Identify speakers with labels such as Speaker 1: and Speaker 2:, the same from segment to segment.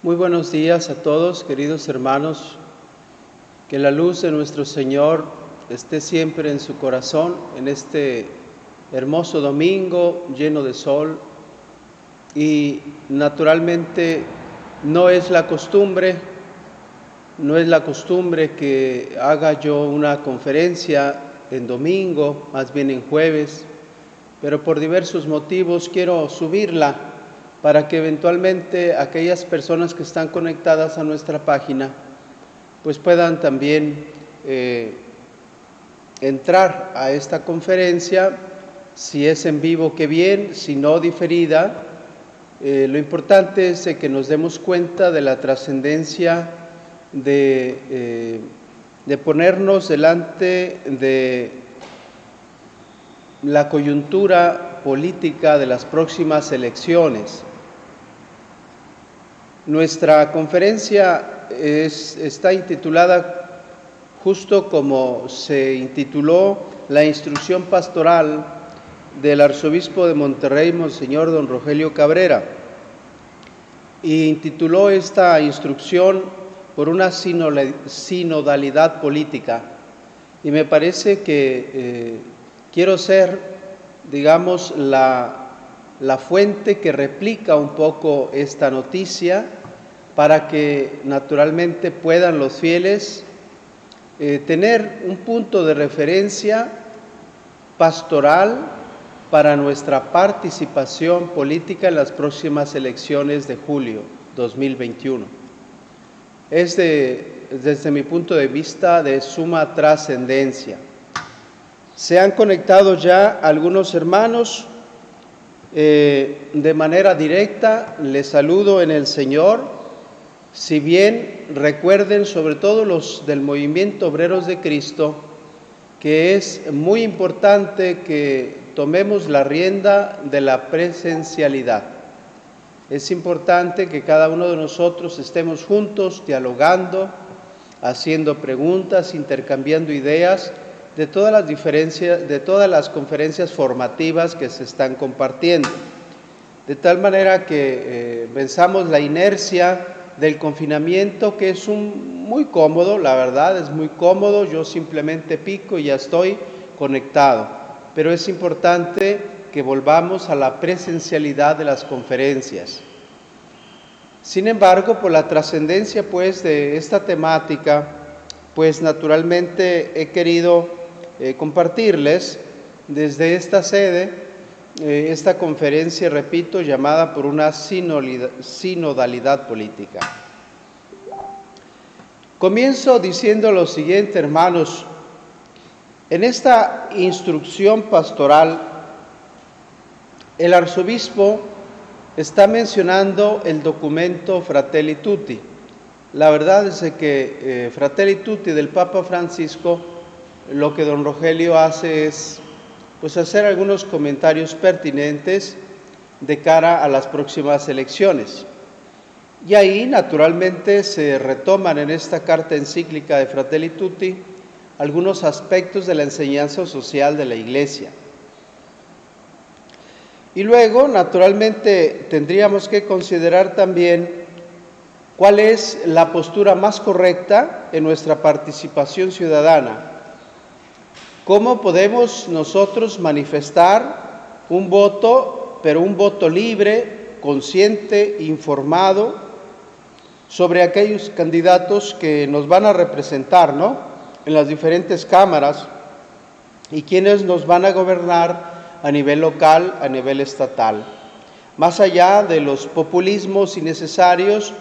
Speaker 1: Muy buenos días a todos, queridos hermanos. Que la luz de nuestro Señor esté siempre en su corazón, en este hermoso domingo lleno de sol. Y naturalmente no es la costumbre que haga yo una conferencia en domingo, más bien en jueves, pero por diversos motivos quiero subirla para que eventualmente aquellas personas que están conectadas a nuestra página pues puedan también entrar a esta conferencia. Si es en vivo, qué bien; si no, diferida. Lo importante es que nos demos cuenta de la trascendencia de ponernos delante de la coyuntura política de las próximas elecciones. Nuestra conferencia está intitulada justo como se intituló la instrucción pastoral del arzobispo de Monterrey, Monseñor don Rogelio Cabrera, y intituló esta instrucción por una sinodalidad política. Y me parece que quiero ser, digamos, la fuente que replica un poco esta noticia, para que naturalmente puedan los fieles tener un punto de referencia pastoral para nuestra participación política en las próximas elecciones de julio 2021. Es desde mi punto de vista de suma trascendencia. Se han conectado ya algunos hermanos. De manera directa les saludo en el Señor. Si bien recuerden, sobre todo los del Movimiento Obreros de Cristo, que es muy importante que tomemos la rienda de la presencialidad. Es importante que cada uno de nosotros estemos juntos, dialogando, haciendo preguntas, intercambiando ideas de todas las conferencias formativas que se están compartiendo, de tal manera que venzamos la inercia del confinamiento, que es muy cómodo, la verdad es muy cómodo. Yo simplemente pico y ya estoy conectado, pero es importante que volvamos a la presencialidad de las conferencias. Sin embargo, por la trascendencia pues de esta temática, pues naturalmente he querido compartirles desde esta sede esta conferencia, repito, llamada por una sinodalidad política. Comienzo diciendo lo siguiente, hermanos. En esta instrucción pastoral, el arzobispo está mencionando el documento Fratelli Tutti. La verdad es que Fratelli Tutti del Papa Francisco, lo que don Rogelio hace es pues hacer algunos comentarios pertinentes de cara a las próximas elecciones. Y ahí naturalmente se retoman en esta carta encíclica de Fratelli Tutti algunos aspectos de la enseñanza social de la Iglesia. Y luego naturalmente tendríamos que considerar también cuál es la postura más correcta en nuestra participación ciudadana. ¿Cómo podemos nosotros manifestar un voto, pero un voto libre, consciente, informado, sobre aquellos candidatos que nos van a representar, ¿no?, en las diferentes cámaras, y quienes nos van a gobernar a nivel local, a nivel estatal, más allá de los populismos innecesarios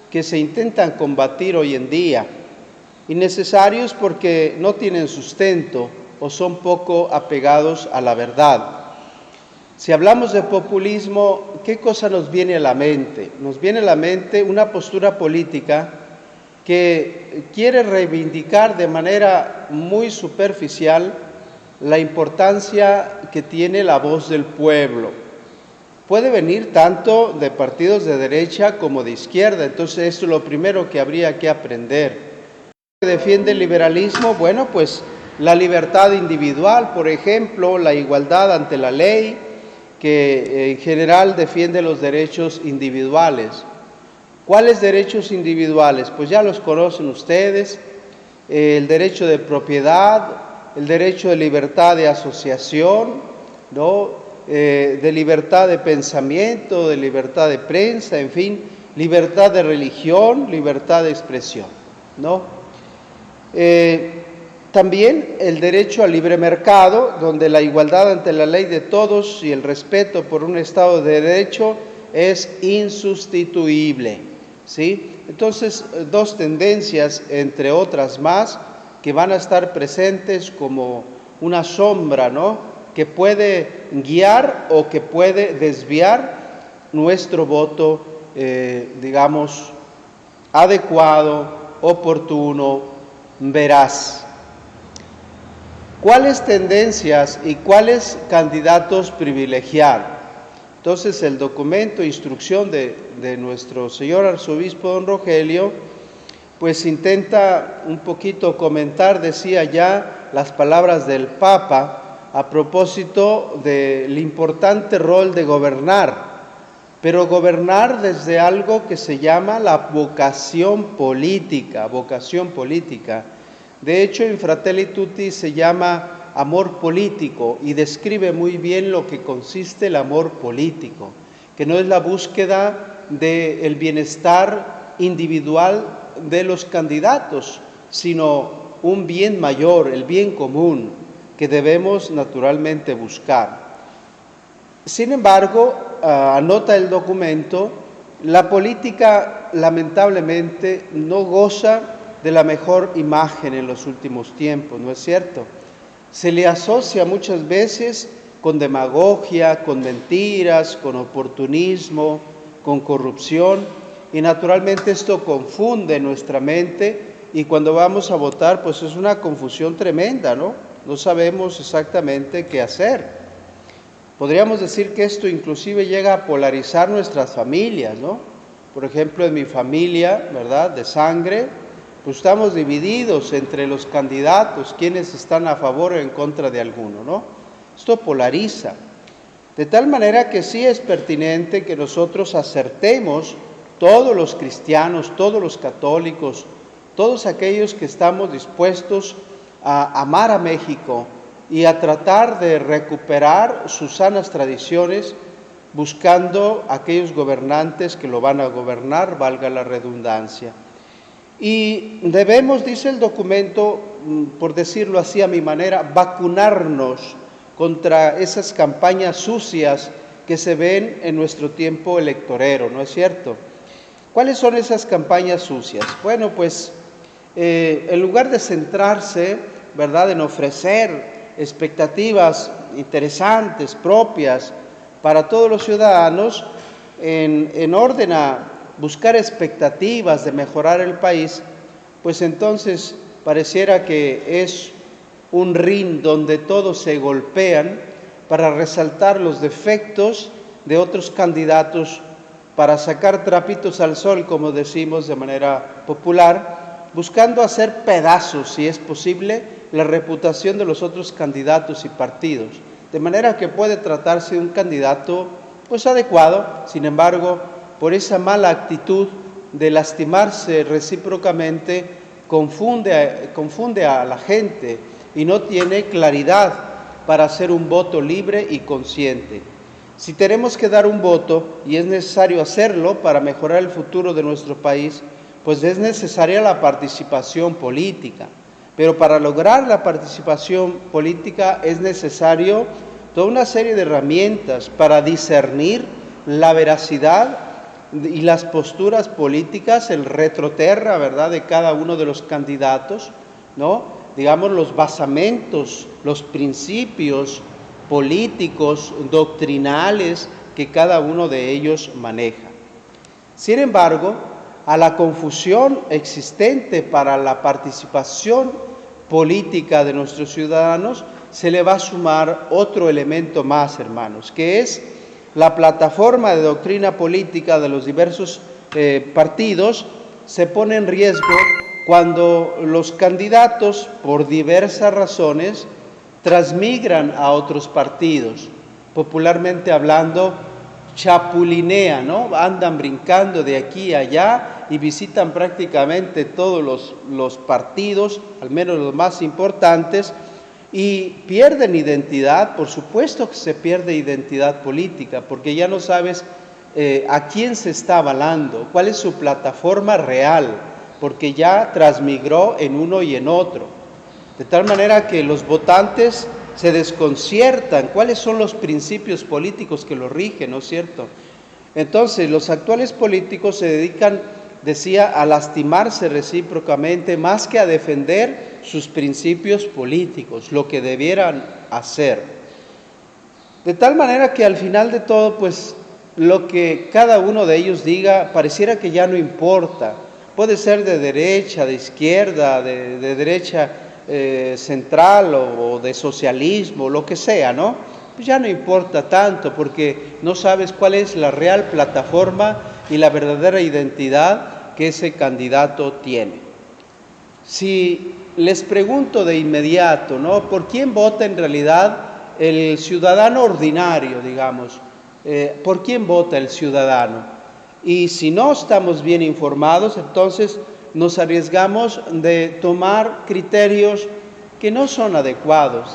Speaker 1: que se intentan combatir hoy en día, innecesarios porque no tienen sustento o son poco apegados a la verdad. Si hablamos de populismo, ¿qué cosa nos viene a la mente? Nos viene a la mente una postura política que quiere reivindicar de manera muy superficial la importancia que tiene la voz del pueblo. Puede venir tanto de partidos de derecha como de izquierda, entonces esto es lo primero que habría que aprender. ¿Qué defiende el liberalismo? Bueno, pues la libertad individual, por ejemplo, la igualdad ante la ley, que en general defiende los derechos individuales. ¿Cuáles derechos individuales? Pues ya los conocen ustedes: el derecho de propiedad, el derecho de libertad de asociación, ¿no? De libertad de pensamiento, de libertad de prensa, en fin, libertad de religión, libertad de expresión, ¿no? También el derecho al libre mercado, donde la igualdad ante la ley de todos y el respeto por un Estado de Derecho es insustituible, ¿sí? Entonces, dos tendencias, entre otras más, que van a estar presentes como una sombra, ¿no?, que puede guiar o que puede desviar nuestro voto, digamos, adecuado, oportuno, veraz. ¿Cuáles tendencias y cuáles candidatos privilegiar? Entonces, el documento instrucción de nuestro señor arzobispo don Rogelio, pues intenta un poquito comentar, decía ya, las palabras del Papa a propósito del importante rol de gobernar, pero gobernar desde algo que se llama la vocación política. De hecho, en Fratelli Tutti se llama amor político y describe muy bien lo que consiste el amor político, que no es la búsqueda del bienestar individual de los candidatos, sino un bien mayor, el bien común, que debemos naturalmente buscar. Sin embargo, anota el documento, la política lamentablemente no goza de la mejor imagen en los últimos tiempos, ¿no es cierto? Se le asocia muchas veces con demagogia, con mentiras, con oportunismo, con corrupción, y naturalmente esto confunde nuestra mente, y cuando vamos a votar, pues es una confusión tremenda, ¿no? No sabemos exactamente qué hacer. Podríamos decir que esto inclusive llega a polarizar nuestras familias, ¿no? Por ejemplo, en mi familia, ¿verdad?, de sangre, pues estamos divididos entre los candidatos, quienes están a favor o en contra de alguno, ¿no? Esto polariza. De tal manera que sí es pertinente que nosotros acertemos, todos los cristianos, todos los católicos, todos aquellos que estamos dispuestos a amar a México y a tratar de recuperar sus sanas tradiciones, buscando aquellos gobernantes que lo van a gobernar, valga la redundancia. Y debemos, dice el documento, por decirlo así a mi manera, vacunarnos contra esas campañas sucias que se ven en nuestro tiempo electorero, ¿no es cierto? ¿Cuáles son esas campañas sucias? Bueno, pues en lugar de centrarse, ¿verdad?, en ofrecer expectativas interesantes, propias para todos los ciudadanos, en orden a buscar expectativas de mejorar el país, pues entonces pareciera que es un ring donde todos se golpean para resaltar los defectos de otros candidatos, para sacar trapitos al sol, como decimos de manera popular, buscando hacer pedazos, si es posible, la reputación de los otros candidatos y partidos, de manera que puede tratarse de un candidato pues adecuado. Sin embargo, por esa mala actitud de lastimarse recíprocamente, confunde a la gente y no tiene claridad para hacer un voto libre y consciente. Si tenemos que dar un voto, y es necesario hacerlo para mejorar el futuro de nuestro país, pues es necesaria la participación política. Pero para lograr la participación política es necesario toda una serie de herramientas para discernir la veracidad y las posturas políticas, el retroterra, ¿verdad?, de cada uno de los candidatos, ¿no? Digamos, los basamentos, los principios políticos, doctrinales que cada uno de ellos maneja. Sin embargo, a la confusión existente para la participación política de nuestros ciudadanos se le va a sumar otro elemento más, hermanos, que es la plataforma de doctrina política de los diversos partidos. Se pone en riesgo cuando los candidatos, por diversas razones, transmigran a otros partidos. Popularmente hablando, chapulinean, ¿no? Andan brincando de aquí a allá y visitan prácticamente todos los partidos, al menos los más importantes, y pierden identidad. Por supuesto que se pierde identidad política, porque ya no sabes a quién se está avalando, cuál es su plataforma real, porque ya transmigró en uno y en otro. De tal manera que los votantes se desconciertan, cuáles son los principios políticos que los rigen, ¿no es cierto? Entonces, los actuales políticos se dedican, decía, a lastimarse recíprocamente más que a defender sus principios políticos, lo que debieran hacer. De tal manera que al final de todo, pues, lo que cada uno de ellos diga pareciera que ya no importa. Puede ser de derecha, de izquierda, de derecha central o de socialismo, lo que sea, ¿no? Pues ya no importa tanto, porque no sabes cuál es la real plataforma y la verdadera identidad que ese candidato tiene. Si les pregunto de inmediato, ¿no? ¿Por quién vota en realidad el ciudadano ordinario, digamos? ¿Por quién vota el ciudadano? Y si no estamos bien informados, entonces nos arriesgamos de tomar criterios que no son adecuados,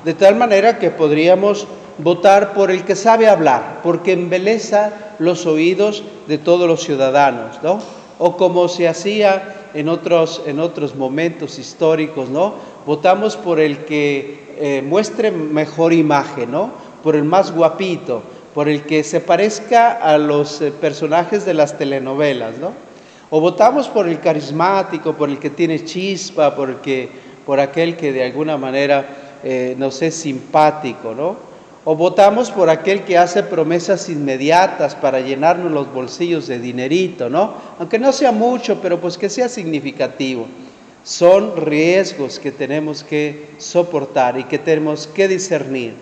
Speaker 1: de tal manera que podríamos votar por el que sabe hablar, porque embeleza los oídos de todos los ciudadanos, ¿no? O como se hacía en otros momentos históricos, ¿no? Votamos por el que muestre mejor imagen, ¿no? Por el más guapito, por el que se parezca a los personajes de las telenovelas, ¿no? O votamos por el carismático, por el que tiene chispa, por aquel que de alguna manera nos es simpático, ¿no? O votamos por aquel que hace promesas inmediatas para llenarnos los bolsillos de dinerito, ¿no? Aunque no sea mucho, pero pues que sea significativo. Son riesgos que tenemos que soportar y que tenemos que discernir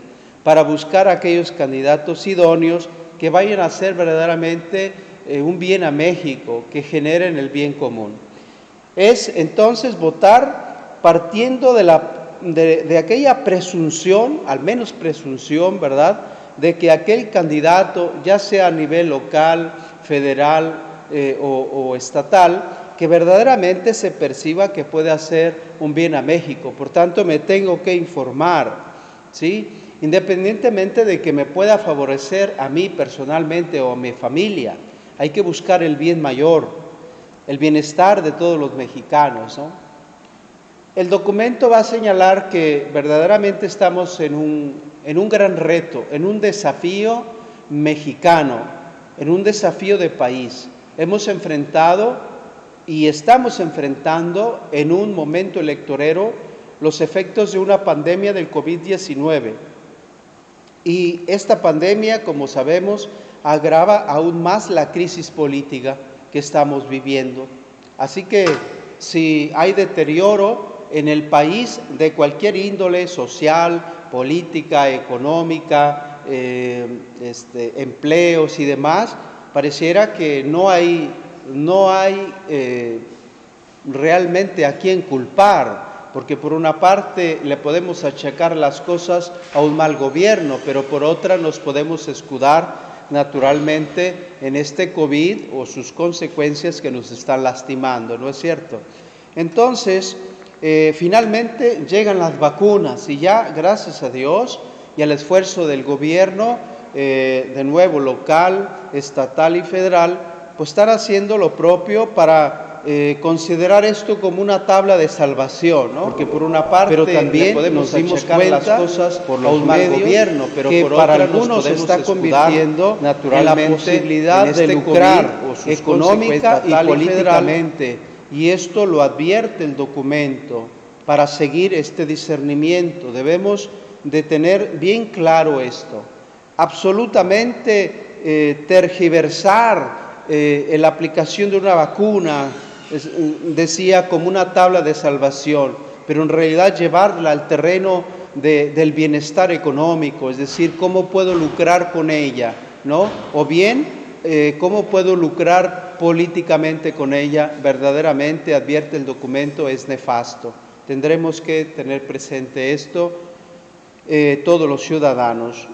Speaker 1: para buscar aquellos candidatos idóneos que vayan a hacer verdaderamente un bien a México, que generen el bien común. Es entonces votar partiendo de aquella presunción, al menos presunción, ¿verdad?, de que aquel candidato, ya sea a nivel local, federal o estatal, que verdaderamente se perciba que puede hacer un bien a México. Por tanto, me tengo que informar, ¿sí?, independientemente de que me pueda favorecer a mí personalmente o a mi familia. Hay que buscar el bien mayor, el bienestar de todos los mexicanos, ¿no? El documento va a señalar que verdaderamente estamos en un gran reto, en un desafío mexicano, en un desafío de país. Hemos enfrentado y estamos enfrentando en un momento electorero los efectos de una pandemia del COVID-19. Y esta pandemia, como sabemos, agrava aún más la crisis política que estamos viviendo. Así que si hay deterioro en el país de cualquier índole social, política, económica, empleos y demás, pareciera que no hay realmente a quién culpar, porque por una parte le podemos achacar las cosas a un mal gobierno, pero por otra nos podemos escudar naturalmente en este COVID o sus consecuencias que nos están lastimando, ¿no es cierto? Entonces, finalmente llegan las vacunas y ya, gracias a Dios y al esfuerzo del gobierno, de nuevo local, estatal y federal, pues están haciendo lo propio para considerar esto como una tabla de salvación, ¿no? Porque por una parte, pero también podemos dimos cuenta las cosas por los medios, gobierno, pero que por para algunos se está convirtiendo naturalmente en la posibilidad de lucrar económica y políticamente, y esto lo advierte el documento. Para seguir este discernimiento debemos de tener bien claro esto. Absolutamente tergiversar la aplicación de una vacuna, decía, como una tabla de salvación, pero en realidad llevarla al terreno del bienestar económico, es decir, cómo puedo lucrar con ella, ¿no? O bien, cómo puedo lucrar políticamente con ella, verdaderamente, advierte el documento, es nefasto. Tendremos que tener presente esto todos los ciudadanos.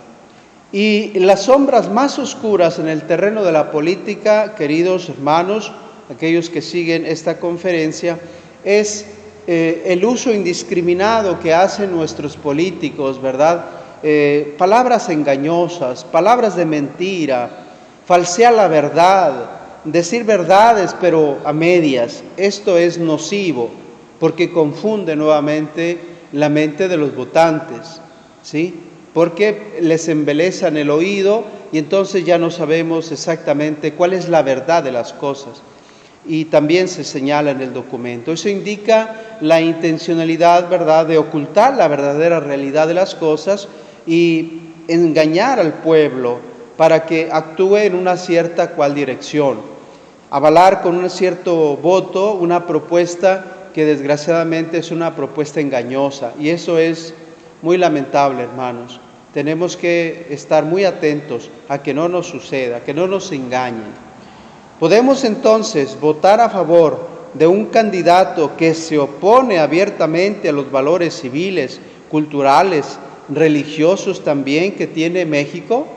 Speaker 1: Y las sombras más oscuras en el terreno de la política, queridos hermanos, aquellos que siguen esta conferencia, es el uso indiscriminado que hacen nuestros políticos, ¿verdad? Palabras engañosas, palabras de mentira, falsear la verdad, decir verdades pero a medias. Esto es nocivo porque confunde nuevamente la mente de los votantes, ¿sí? Porque les embelezan el oído y entonces ya no sabemos exactamente cuál es la verdad de las cosas. Y también se señala en el documento. Eso indica la intencionalidad, ¿verdad?, de ocultar la verdadera realidad de las cosas y engañar al pueblo para que actúe en una cierta cual dirección. Avalar con un cierto voto una propuesta que desgraciadamente es una propuesta engañosa. Y eso es muy lamentable, hermanos. Tenemos que estar muy atentos a que no nos suceda, que no nos engañen. Podemos entonces votar a favor de un candidato que se opone abiertamente a los valores civiles, culturales, religiosos también que tiene México.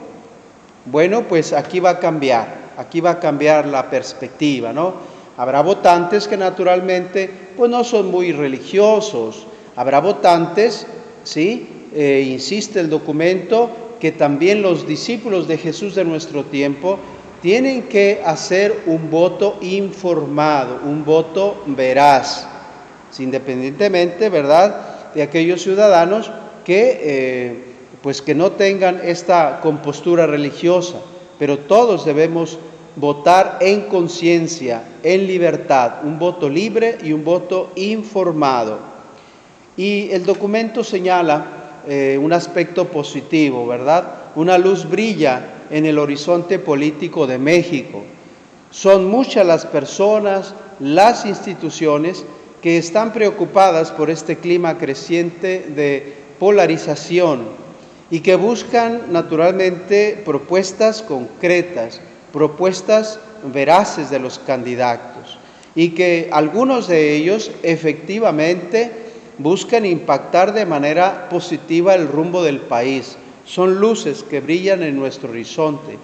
Speaker 1: Bueno, pues aquí va a cambiar la perspectiva, ¿no? Habrá votantes que naturalmente pues no son muy religiosos, habrá votantes, ¿sí? Insiste el documento, que también los discípulos de Jesús de nuestro tiempo tienen que hacer un voto informado, un voto veraz, independientemente, ¿verdad?, de aquellos ciudadanos que no tengan esta compostura religiosa, pero todos debemos votar en conciencia, en libertad, un voto libre y un voto informado. Y el documento señala un aspecto positivo, ¿verdad? Una luz brilla en el horizonte político de México. Son muchas las personas, las instituciones que están preocupadas por este clima creciente de polarización y que buscan naturalmente propuestas concretas, propuestas veraces de los candidatos, y que algunos de ellos efectivamente buscan impactar de manera positiva el rumbo del país. Son luces que brillan en nuestro horizonte.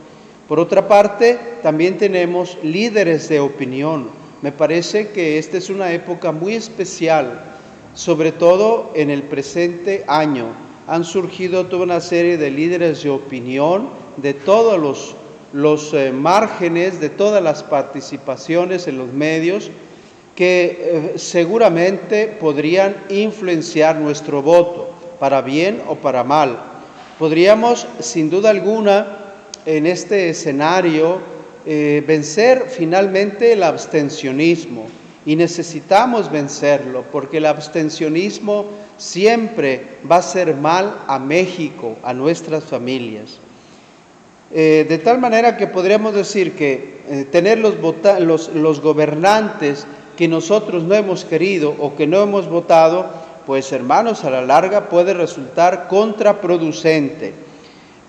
Speaker 1: Por otra parte, también tenemos líderes de opinión. Me parece que esta es una época muy especial, sobre todo en el presente año. Han surgido toda una serie de líderes de opinión de todos los márgenes, de todas las participaciones en los medios, que seguramente podrían influenciar nuestro voto, para bien o para mal. Podríamos, sin duda alguna, en este escenario, vencer finalmente el abstencionismo, y necesitamos vencerlo, porque el abstencionismo siempre va a hacer mal a México, a nuestras familias. De tal manera que podríamos decir que tener los gobernantes que nosotros no hemos querido o que no hemos votado, pues hermanos, a la larga puede resultar contraproducente.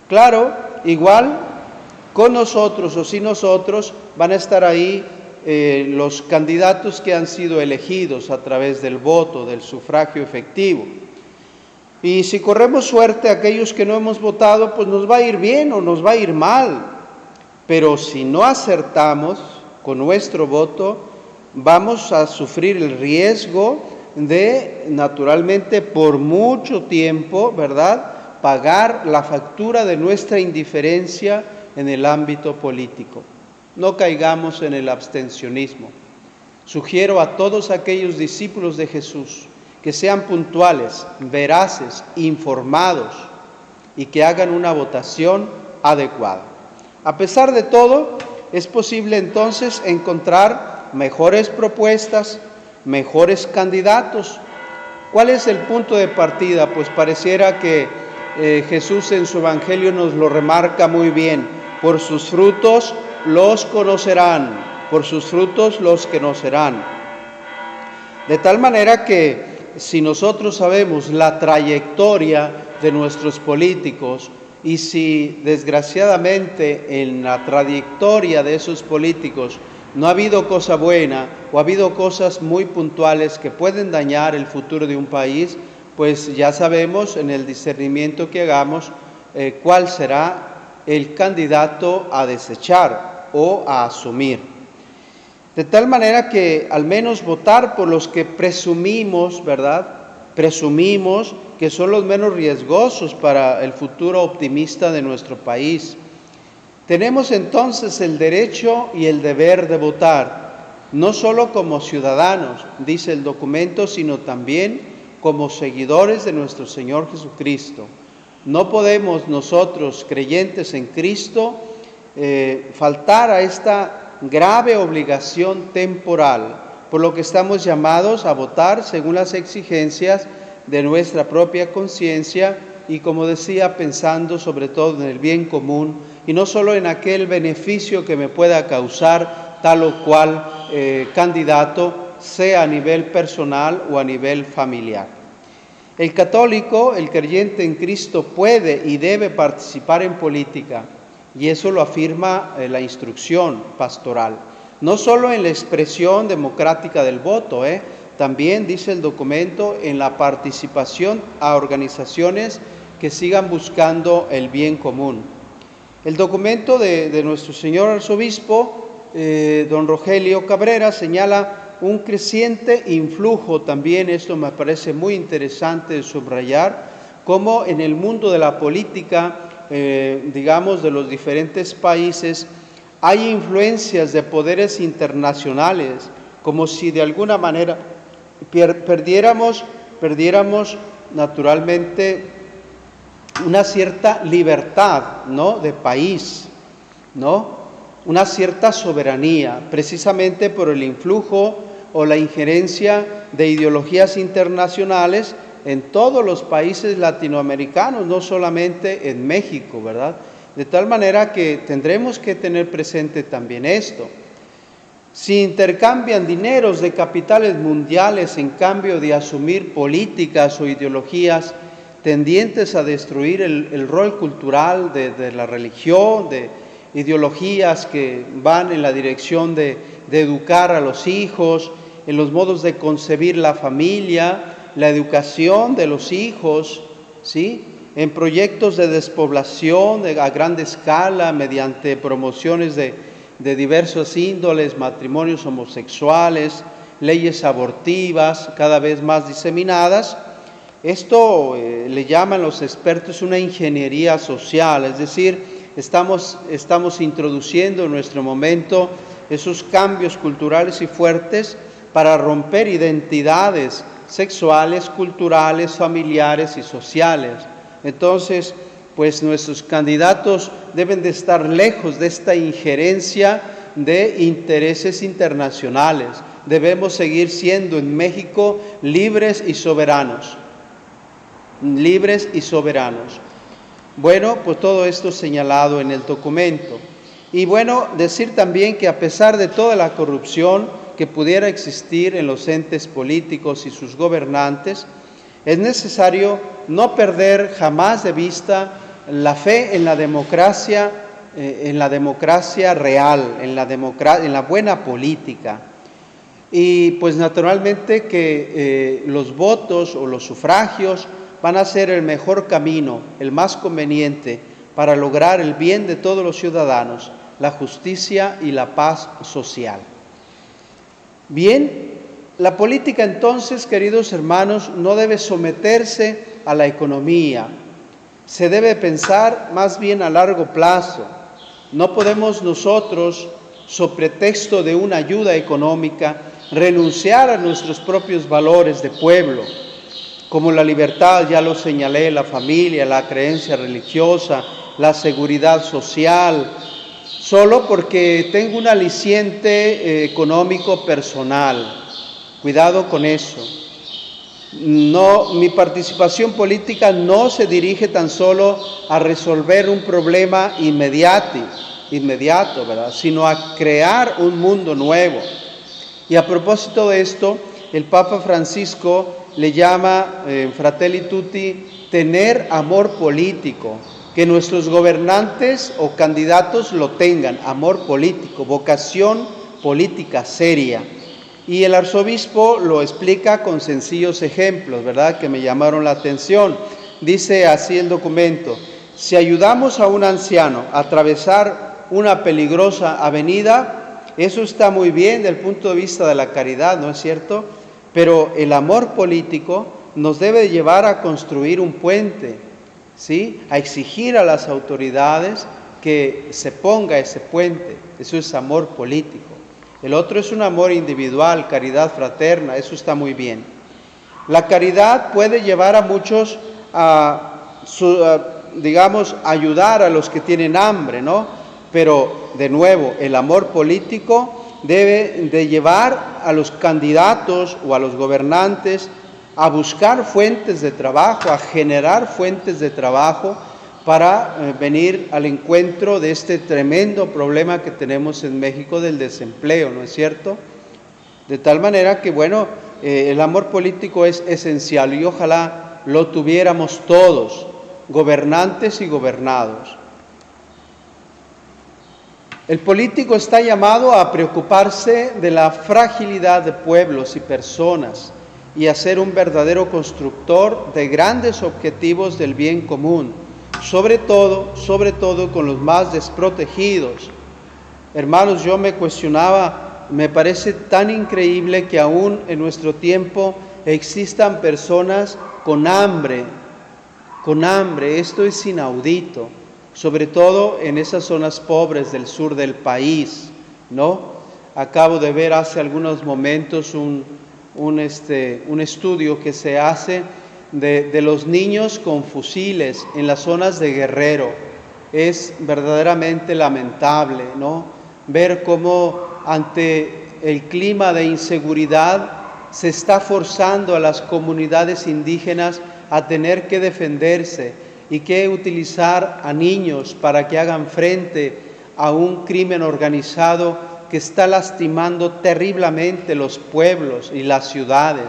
Speaker 1: Claro, igual con nosotros o sin nosotros van a estar ahí los candidatos que han sido elegidos a través del voto, del sufragio efectivo. Y si corremos suerte, aquellos que no hemos votado, pues nos va a ir bien o nos va a ir mal. Pero si no acertamos con nuestro voto, vamos a sufrir el riesgo de, naturalmente, por mucho tiempo, ¿verdad?, pagar la factura de nuestra indiferencia en el ámbito político. No caigamos en el abstencionismo. Sugiero a todos aquellos discípulos de Jesús que sean puntuales, veraces, informados y que hagan una votación adecuada. A pesar de todo, es posible entonces encontrar mejores propuestas, mejores candidatos. ¿Cuál es el punto de partida? Pues pareciera que Jesús en su Evangelio nos lo remarca muy bien. Por sus frutos los conocerán, por sus frutos los conocerán. De tal manera que si nosotros sabemos la trayectoria de nuestros políticos y si desgraciadamente en la trayectoria de esos políticos no ha habido cosa buena o ha habido cosas muy puntuales que pueden dañar el futuro de un país, pues ya sabemos en el discernimiento que hagamos cuál será el candidato a desechar o a asumir. De tal manera que al menos votar por los que presumimos, ¿verdad? Presumimos que son los menos riesgosos para el futuro optimista de nuestro país. Tenemos entonces el derecho y el deber de votar, no solo como ciudadanos, dice el documento, sino también como seguidores de nuestro Señor Jesucristo. No podemos nosotros, creyentes en Cristo, faltar a esta grave obligación temporal, por lo que estamos llamados a votar según las exigencias de nuestra propia conciencia y, como decía, pensando sobre todo en el bien común y no solo en aquel beneficio que me pueda causar tal o cual candidato, sea a nivel personal o a nivel familiar. El católico, el creyente en Cristo, puede y debe participar en política, y eso lo afirma la instrucción pastoral. No solo en la expresión democrática del voto, también dice el documento en la participación a organizaciones que sigan buscando el bien común. El documento de nuestro señor arzobispo, don Rogelio Cabrera, señala un creciente influjo también, esto me parece muy interesante de subrayar, como en el mundo de la política, digamos, de los diferentes países, hay influencias de poderes internacionales, como si de alguna manera perdiéramos naturalmente una cierta libertad, ¿no?, de país, ¿no?, una cierta soberanía, precisamente por el influjo o la injerencia de ideologías internacionales en todos los países latinoamericanos, no solamente en México, ¿verdad? De tal manera que tendremos que tener presente también esto. Si intercambian dineros de capitales mundiales en cambio de asumir políticas o ideologías tendientes a destruir el rol cultural de la religión, de ideologías que van en la dirección de educar a los hijos, en los modos de concebir la familia, la educación de los hijos, ¿sí?, en proyectos de despoblación a gran escala mediante promociones de diversas índoles, matrimonios homosexuales, leyes abortivas cada vez más diseminadas. Esto le llaman los expertos una ingeniería social, es decir, estamos introduciendo en nuestro momento esos cambios culturales y fuertes para romper identidades sexuales, culturales, familiares y sociales. Entonces, pues nuestros candidatos deben de estar lejos de esta injerencia de intereses internacionales. Debemos seguir siendo en México libres y soberanos. Libres y soberanos. Bueno, pues todo esto señalado en el documento. Y bueno, decir también que a pesar de toda la corrupción que pudiera existir en los entes políticos y sus gobernantes, es necesario no perder jamás de vista la fe en la democracia real, en la buena política. Y pues naturalmente que los votos o los sufragios van a ser el mejor camino, el más conveniente para lograr el bien de todos los ciudadanos, la justicia y la paz social. Bien, la política entonces, queridos hermanos, no debe someterse a la economía. Se debe pensar más bien a largo plazo. No podemos nosotros, so pretexto de una ayuda económica, renunciar a nuestros propios valores de pueblo, como la libertad, ya lo señalé, la familia, la creencia religiosa, la seguridad social, solo porque tengo un aliciente económico personal. Cuidado con eso. No, mi participación política no se dirige tan solo a resolver un problema inmediato, ¿verdad?, sino a crear un mundo nuevo. Y a propósito de esto, el Papa Francisco le llama, Fratelli Tutti, tener amor político, que nuestros gobernantes o candidatos lo tengan, amor político, vocación política seria. Y el arzobispo lo explica con sencillos ejemplos, ¿verdad?, que me llamaron la atención. Dice así el documento: si ayudamos a un anciano a atravesar una peligrosa avenida, eso está muy bien desde el punto de vista de la caridad, ¿no es cierto? Pero el amor político nos debe llevar a construir un puente, ¿sí? A exigir a las autoridades que se ponga ese puente. Eso es amor político. El otro es un amor individual, caridad fraterna, eso está muy bien. La caridad puede llevar a muchos digamos, ayudar a los que tienen hambre, ¿no? Pero, de nuevo, el amor político debe de llevar a los candidatos o a los gobernantes a buscar fuentes de trabajo, a generar fuentes de trabajo para venir al encuentro de este tremendo problema que tenemos en México del desempleo, ¿no es cierto? De tal manera que, bueno, el amor político es esencial y ojalá lo tuviéramos todos, gobernantes y gobernados. El político está llamado a preocuparse de la fragilidad de pueblos y personas y a ser un verdadero constructor de grandes objetivos del bien común, sobre todo con los más desprotegidos. Hermanos, yo me cuestionaba, me parece tan increíble que aún en nuestro tiempo existan personas con hambre, esto es inaudito, sobre todo en esas zonas pobres del sur del país, ¿no? Acabo de ver hace algunos momentos un estudio que se hace de los niños con fusiles en las zonas de Guerrero. Es verdaderamente lamentable, ¿no? Ver cómo ante el clima de inseguridad se está forzando a las comunidades indígenas a tener que defenderse y que utilizar a niños para que hagan frente a un crimen organizado que está lastimando terriblemente los pueblos y las ciudades.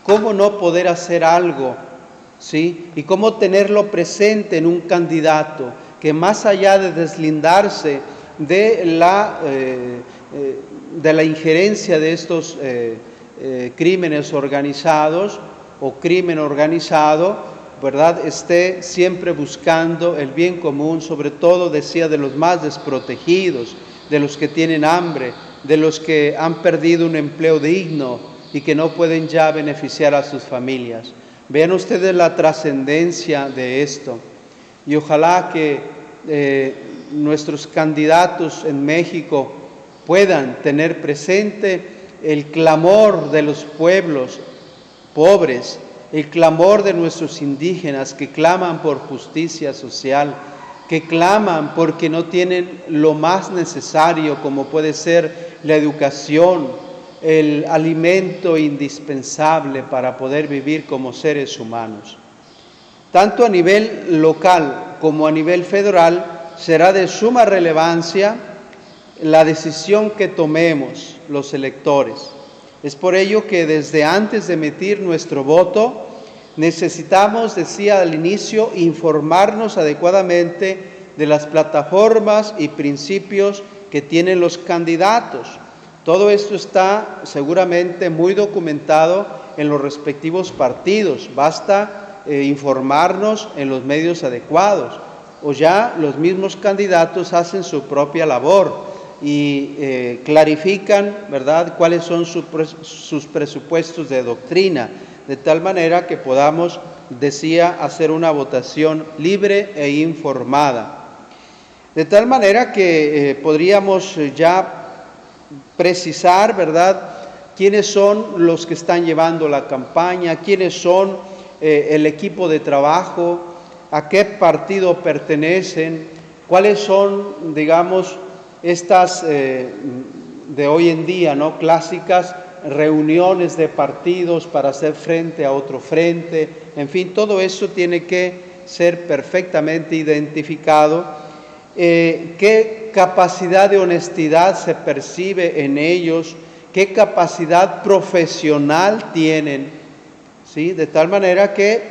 Speaker 1: ¿Cómo no poder hacer algo? ¿Sí? Y cómo tenerlo presente en un candidato que más allá de deslindarse de la injerencia de estos crímenes organizados o crimen organizado, ¿verdad?, esté siempre buscando el bien común, sobre todo, decía, de los más desprotegidos, de los que tienen hambre, de los que han perdido un empleo digno y que no pueden ya beneficiar a sus familias. Vean ustedes la trascendencia de esto y ojalá que nuestros candidatos en México puedan tener presente el clamor de los pueblos pobres, el clamor de nuestros indígenas que claman por justicia social, que claman porque no tienen lo más necesario como puede ser la educación, el alimento indispensable para poder vivir como seres humanos. Tanto a nivel local como a nivel federal será de suma relevancia la decisión que tomemos los electores. Es por ello que desde antes de emitir nuestro voto necesitamos, decía al inicio, informarnos adecuadamente de las plataformas y principios que tienen los candidatos. Todo esto está seguramente muy documentado en los respectivos partidos. Basta informarnos en los medios adecuados. O ya los mismos candidatos hacen su propia labor y clarifican, ¿verdad?, cuáles son sus presupuestos de doctrina, de tal manera que podamos, decía, hacer una votación libre e informada. De tal manera que podríamos ya precisar, ¿verdad?, quiénes son los que están llevando la campaña, quiénes son el equipo de trabajo, a qué partido pertenecen, cuáles son, digamos, estas de hoy en día, ¿no?, clásicas reuniones de partidos para hacer frente a otro frente. En fin, todo eso tiene que ser perfectamente identificado. ¿Qué capacidad de honestidad se percibe en ellos? ¿Qué capacidad profesional tienen? ¿Sí? De tal manera que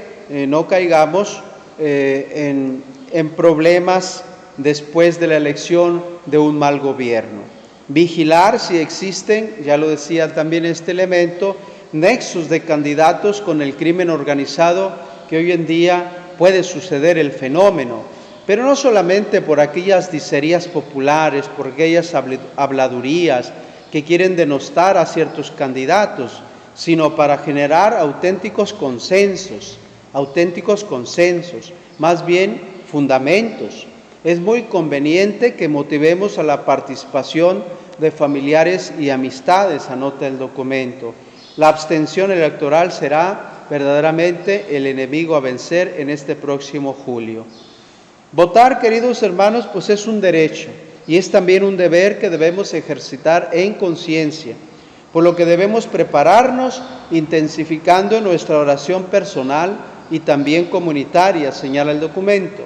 Speaker 1: no caigamos en problemas después de la elección de un mal gobierno. Vigilar si existen, ya lo decía también este elemento, nexos de candidatos con el crimen organizado que hoy en día puede suceder el fenómeno, pero no solamente por aquellas dicerías populares, por aquellas habladurías que quieren denostar a ciertos candidatos, sino para generar auténticos consensos, más bien fundamentos. Es muy conveniente que motivemos a la participación de familiares y amistades, anota el documento. La abstención electoral será verdaderamente el enemigo a vencer en este próximo julio. Votar, queridos hermanos, pues es un derecho y es también un deber que debemos ejercitar en conciencia, por lo que debemos prepararnos intensificando nuestra oración personal y también comunitaria, señala el documento,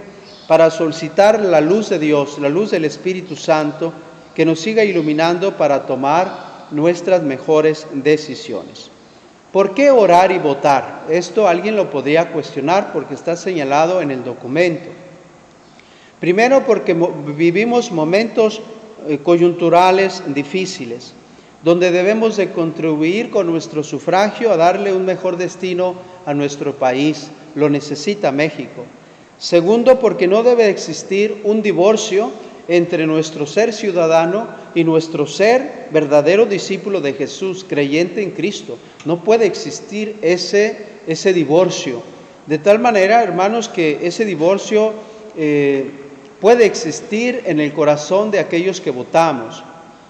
Speaker 1: para solicitar la luz de Dios, la luz del Espíritu Santo, que nos siga iluminando para tomar nuestras mejores decisiones. ¿Por qué orar y votar? Esto alguien lo podría cuestionar porque está señalado en el documento. Primero, porque vivimos momentos coyunturales difíciles, donde debemos de contribuir con nuestro sufragio a darle un mejor destino a nuestro país. Lo necesita México. Segundo, porque no debe existir un divorcio entre nuestro ser ciudadano y nuestro ser verdadero discípulo de Jesús, creyente en Cristo. No puede existir ese divorcio. De tal manera, hermanos, que ese divorcio puede existir en el corazón de aquellos que votamos.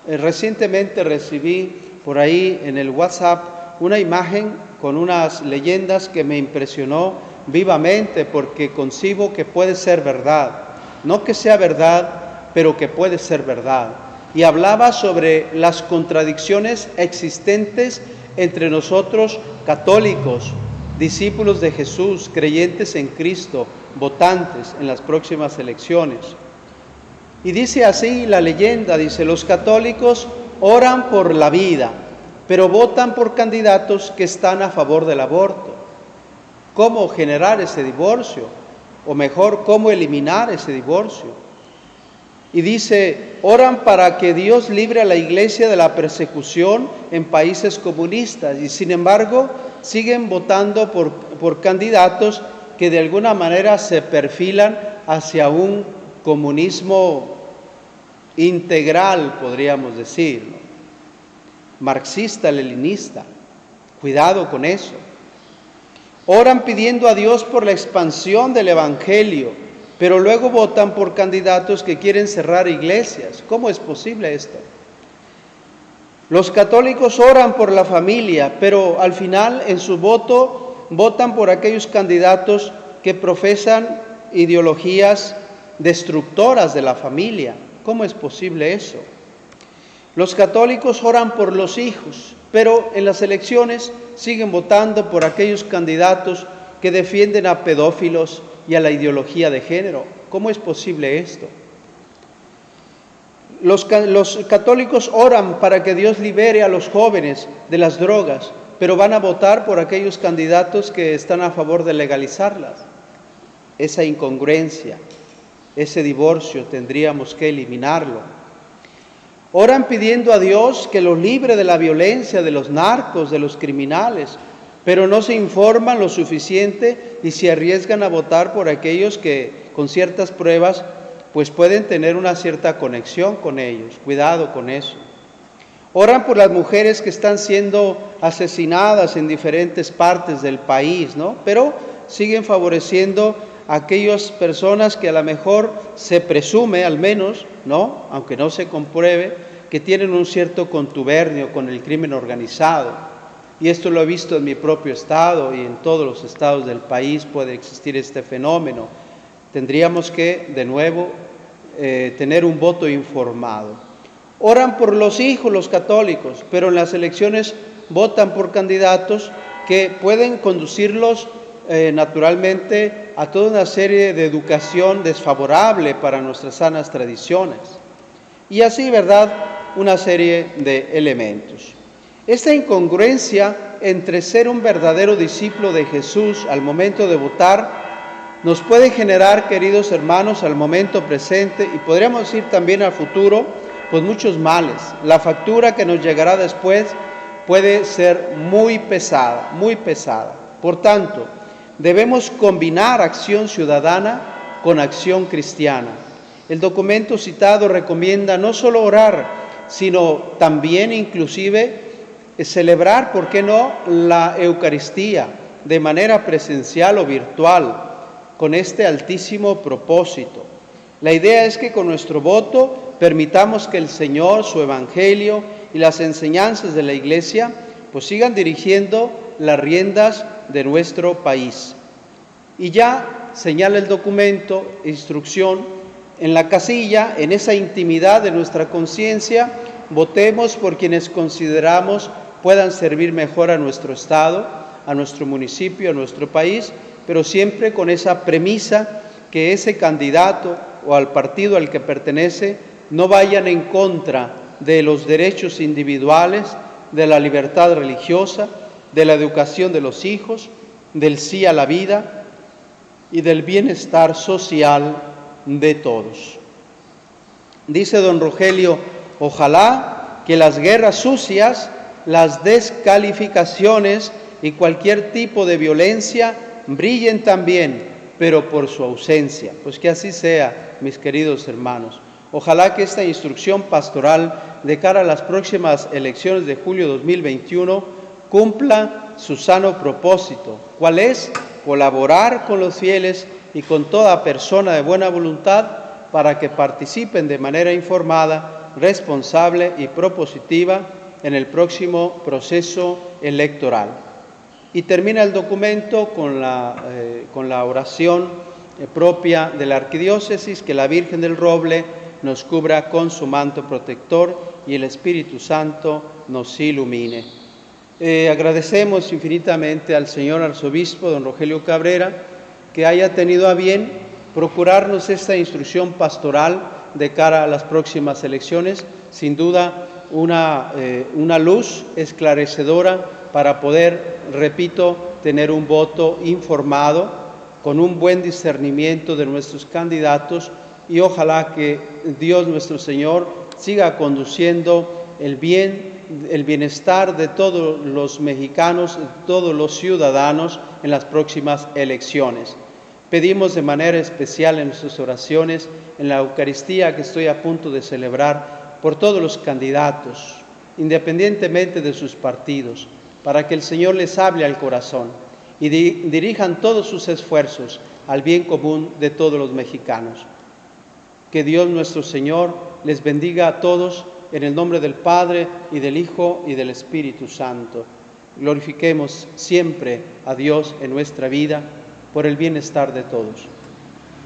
Speaker 1: Recientemente recibí por ahí en el WhatsApp una imagen con unas leyendas que me impresionó vivamente porque concibo que puede ser verdad. No que sea verdad, pero que puede ser verdad. Y hablaba sobre las contradicciones existentes entre nosotros católicos, discípulos de Jesús, creyentes en Cristo, votantes en las próximas elecciones. Y dice así la leyenda, dice, los católicos oran por la vida, pero votan por candidatos que están a favor del aborto. ¿Cómo generar ese divorcio? O mejor, ¿cómo eliminar ese divorcio? Y dice, oran para que Dios libre a la Iglesia de la persecución en países comunistas y sin embargo siguen votando por candidatos que de alguna manera se perfilan hacia un comunismo integral, podríamos decir, ¿no? Marxista-leninista. Cuidado con eso. Oran pidiendo a Dios por la expansión del Evangelio, pero luego votan por candidatos que quieren cerrar iglesias. ¿Cómo es posible esto? Los católicos oran por la familia, pero al final en su voto votan por aquellos candidatos que profesan ideologías destructoras de la familia. ¿Cómo es posible eso? Los católicos oran por los hijos, pero en las elecciones siguen votando por aquellos candidatos que defienden a pedófilos y a la ideología de género. ¿Cómo es posible esto? Los católicos oran para que Dios libere a los jóvenes de las drogas, pero van a votar por aquellos candidatos que están a favor de legalizarlas. Esa incongruencia, ese divorcio tendríamos que eliminarlo. Oran pidiendo a Dios que los libre de la violencia, de los narcos, de los criminales, pero no se informan lo suficiente y se arriesgan a votar por aquellos que con ciertas pruebas pues pueden tener una cierta conexión con ellos. Cuidado con eso. Oran por las mujeres que están siendo asesinadas en diferentes partes del país, ¿no? Pero siguen favoreciendo a aquellas personas que a lo mejor se presume, al menos, ¿no? Aunque no se compruebe, que tienen un cierto contubernio con el crimen organizado. Y esto lo he visto en mi propio estado y en todos los estados del país puede existir este fenómeno. Tendríamos que, de nuevo, tener un voto informado. Oran por los hijos, los católicos, pero en las elecciones votan por candidatos que pueden conducirlos naturalmente a toda una serie de educación desfavorable para nuestras sanas tradiciones. Y así, ¿verdad?, una serie de elementos. Esta incongruencia entre ser un verdadero discípulo de Jesús al momento de votar nos puede generar, queridos hermanos, al momento presente y podríamos decir también al futuro, pues muchos males. La factura que nos llegará después puede ser muy pesada, muy pesada. Por tanto, Debemos combinar acción ciudadana con acción cristiana. El documento citado recomienda no solo orar, sino también inclusive celebrar, ¿por qué no?, la Eucaristía de manera presencial o virtual, con este altísimo propósito. La idea es que con nuestro voto permitamos que el Señor, su Evangelio y las enseñanzas de la Iglesia pues sigan dirigiendo las riendas de nuestro país. Y ya señala el documento, instrucción, en la casilla, en esa intimidad de nuestra conciencia, votemos por quienes consideramos puedan servir mejor a nuestro Estado, a nuestro municipio, a nuestro país, pero siempre con esa premisa que ese candidato o al partido al que pertenece no vayan en contra de los derechos individuales, de la libertad religiosa, de la educación de los hijos, del sí a la vida y del bienestar social de todos. Dice don Rogelio, ojalá que las guerras sucias, las descalificaciones y cualquier tipo de violencia brillen también, pero por su ausencia. Pues que así sea, mis queridos hermanos. Ojalá que esta instrucción pastoral de cara a las próximas elecciones de julio 2021 cumpla su sano propósito. ¿Cuál es? Colaborar con los fieles y con toda persona de buena voluntad para que participen de manera informada, responsable y propositiva en el próximo proceso electoral. Y termina el documento con la oración propia de la Arquidiócesis, que la Virgen del Roble nos cubra con su manto protector y el Espíritu Santo nos ilumine. Agradecemos infinitamente al señor arzobispo, don Rogelio Cabrera, que haya tenido a bien procurarnos esta instrucción pastoral de cara a las próximas elecciones, sin duda una luz esclarecedora para poder, repito, tener un voto informado, con un buen discernimiento de nuestros candidatos, y ojalá que Dios nuestro Señor siga conduciendo el bienestar de todos los mexicanos, de todos los ciudadanos en las próximas elecciones. Pedimos de manera especial en nuestras oraciones, en la Eucaristía que estoy a punto de celebrar, por todos los candidatos, independientemente de sus partidos, para que el Señor les hable al corazón y dirijan todos sus esfuerzos al bien común de todos los mexicanos. Que Dios nuestro Señor les bendiga a todos en el nombre del Padre y del Hijo y del Espíritu Santo. Glorifiquemos siempre a Dios en nuestra vida por el bienestar de todos.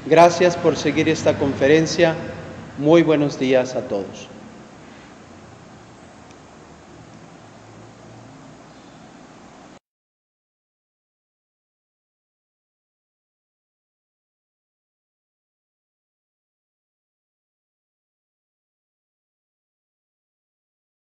Speaker 1: Gracias por seguir esta conferencia. Muy buenos días a todos.